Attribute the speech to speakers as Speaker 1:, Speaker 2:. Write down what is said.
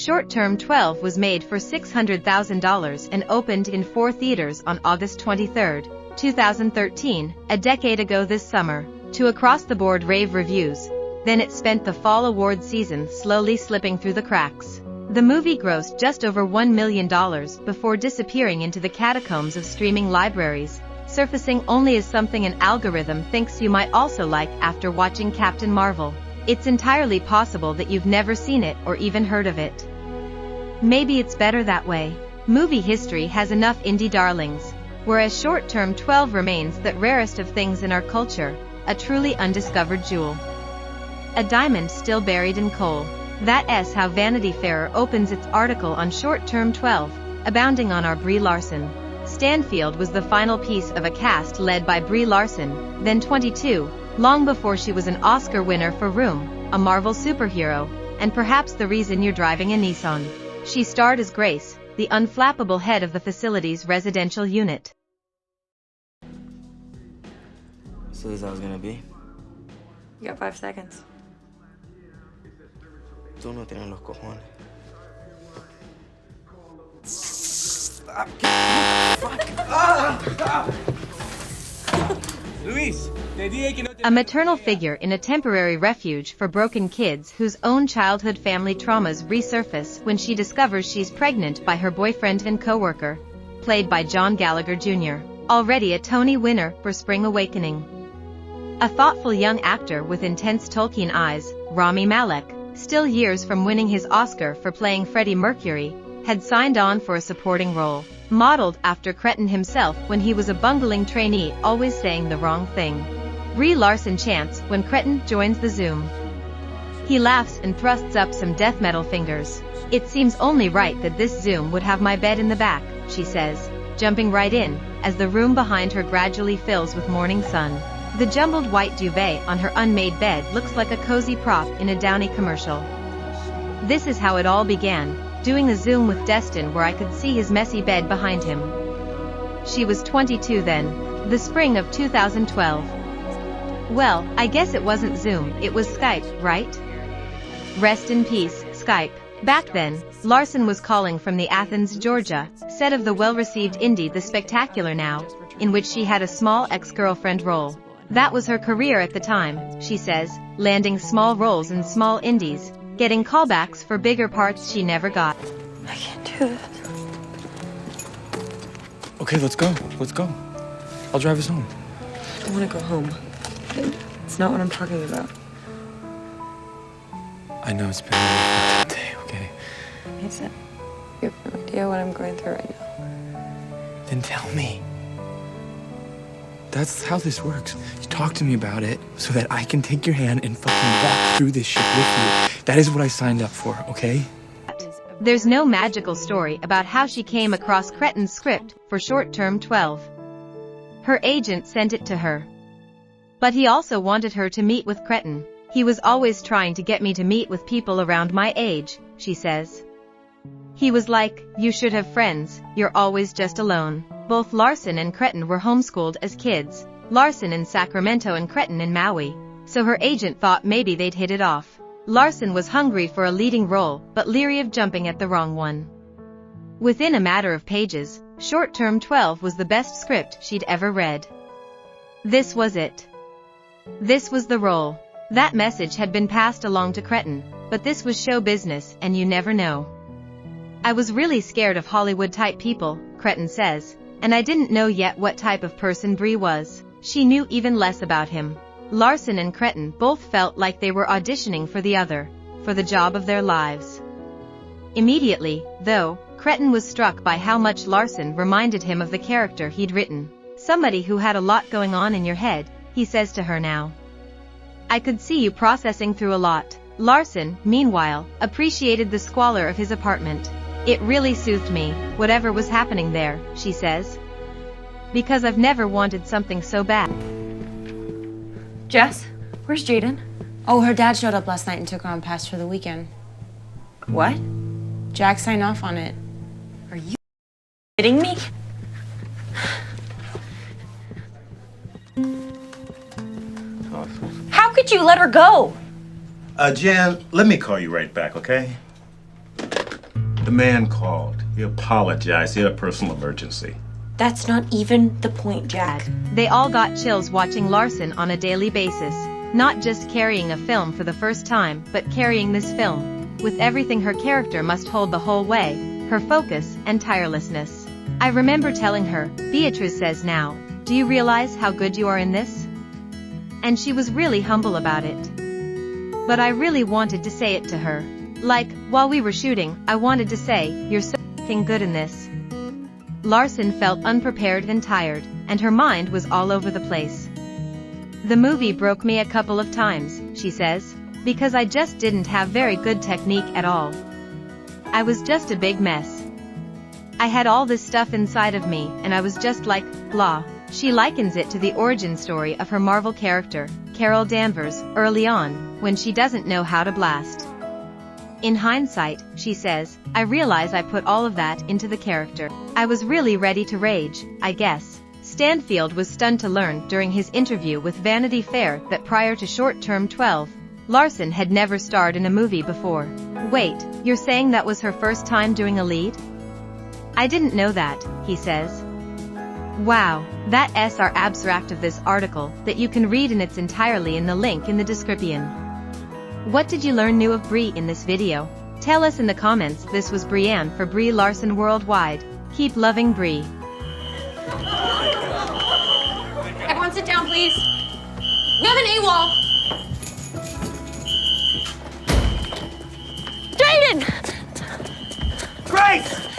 Speaker 1: Short-Term 12 was made for $600,000 and opened in 4 theaters on August 23, 2013, a decade ago this summer, to across-the-board rave reviews. Then it spent the fall award season slowly slipping through the cracks. The movie grossed just over $1 million before disappearing into the catacombs of streaming libraries, surfacing only as something an algorithm thinks you might also like after watching Captain Marvel. It's entirely possible that you've never seen it or even heard of it. Maybe it's better that way. Movie history has enough indie darlings, whereas Short-Term 12 remains that rarest of things in our culture, a truly undiscovered jewel. A diamond still buried in coal. That's how Vanity Fair opens its article on Short-Term 12, abounding on our Brie Larson. Stanfield was the final piece of a cast led by Brie Larson, then 22, long before she was an Oscar winner for Room, a Marvel superhero, and perhaps the reason you're driving a Nissan. She starred as Grace, the unflappable head of the facility's residential unit.
Speaker 2: So this is how it's gonna be?
Speaker 3: You got 5 seconds.
Speaker 2: Tú no tienes los cojones. Stop. Luis, te dije que no te...
Speaker 1: A maternal figure in a temporary refuge for broken kids whose own childhood family traumas resurface when she discovers she's pregnant by her boyfriend and co-worker, played by John Gallagher Jr., already a Tony winner for Spring Awakening. A thoughtful young actor with intense Tolkien eyes, Rami Malek, still years from winning his Oscar for playing Freddie Mercury, had signed on for a supporting role, modeled after Cretin himself when he was a bungling trainee always saying the wrong thing. Brie Larson chants when Cretin joins the Zoom. He laughs and thrusts up some death metal fingers. It seems only right that this Zoom would have my bed in the back, she says, jumping right in, as the room behind her gradually fills with morning sun. The jumbled white duvet on her unmade bed looks like a cozy prop in a Downy commercial. This is how it all began, doing a Zoom with Destin where I could see his messy bed behind him. She was 22 then, the spring of 2012. Well, I guess it wasn't Zoom, it was Skype, right? Rest in peace, Skype. Back then, Larson was calling from the Athens, Georgia, set of the well-received indie The Spectacular Now, in which she had a small ex-girlfriend role. That was her career at the time, she says, landing small roles in small indies, getting callbacks for bigger parts she never got.
Speaker 3: I can't do this.
Speaker 4: Okay, let's go. Let's go. I'll drive us home.
Speaker 3: I don't want to go home. It's not what I'm talking about.
Speaker 4: I know it's been a really fucked up day, okay?
Speaker 3: Mason, you have no idea what I'm going through right now.
Speaker 4: Then tell me. That's how this works. You talk to me about it so that I can take your hand and fucking walk through this shit with you. That is what I signed up for, okay?
Speaker 1: There's no magical story about how she came across Cretin's script for Short-Term 12. Her agent sent it to her. But he also wanted her to meet with Cretin. He was always trying to get me to meet with people around my age, she says. He was like, you should have friends, you're always just alone. Both Larson and Cretin were homeschooled as kids, Larson in Sacramento and Cretin in Maui, so her agent thought maybe they'd hit it off. Larson was hungry for a leading role, but leery of jumping at the wrong one. Within a matter of pages, Short-Term 12 was the best script she'd ever read. This was it. This was the role. That message had been passed along to Cretin, but this was show business and you never know. I was really scared of Hollywood-type people, Cretin says, and I didn't know yet what type of person Brie was. She knew even less about him. Larson and Cretin both felt like they were auditioning for the other, for the job of their lives. Immediately, though, Cretin was struck by how much Larson reminded him of the character he'd written. Somebody who had a lot going on in your head, he says to her now. I could see you processing through a lot. Larson, meanwhile, appreciated the squalor of his apartment. It really soothed me, whatever was happening there, she says. Because I've never wanted something so bad.
Speaker 3: Jess, where's Jaden?
Speaker 5: Oh, her dad showed up last night and took her on pass for the weekend.
Speaker 3: What?
Speaker 5: Jack signed off on it.
Speaker 3: Are you kidding me? How could you let her go?
Speaker 6: Jan, let me call you right back, okay? The man called. He apologized. He had a personal emergency.
Speaker 7: That's not even the point, Jack.
Speaker 1: They all got chills watching Larson on a daily basis. Not just carrying a film for the first time, but carrying this film, with everything her character must hold the whole way, her focus and tirelessness. I remember telling her, Beatrice says now, do you realize how good you are in this? And she was really humble about it. But I really wanted to say it to her. Like, while we were shooting, I wanted to say, you're so f***ing good in this. Larson felt unprepared and tired, and her mind was all over the place. The movie broke me a couple of times, she says, because I just didn't have very good technique at all. I was just a big mess. I had all this stuff inside of me, and I was just like, blah. She likens it to the origin story of her Marvel character, Carol Danvers, early on, when she doesn't know how to blast. In hindsight, she says, I realize I put all of that into the character. I was really ready to rage, I guess. Stanfield was stunned to learn during his interview with Vanity Fair that prior to Short Term 12, Larson had never starred in a movie before. Wait, you're saying that was her first time doing a lead? I didn't know that, he says. Wow, that's our abstract of this article that you can read in its entirety in the link in the description. What did you learn new of Brie in this video? Tell us in the comments. This was Brianne for Brie Larson Worldwide. Keep loving Brie.
Speaker 5: Everyone sit down, please. We have an AWOL. Jaden!
Speaker 2: Grace!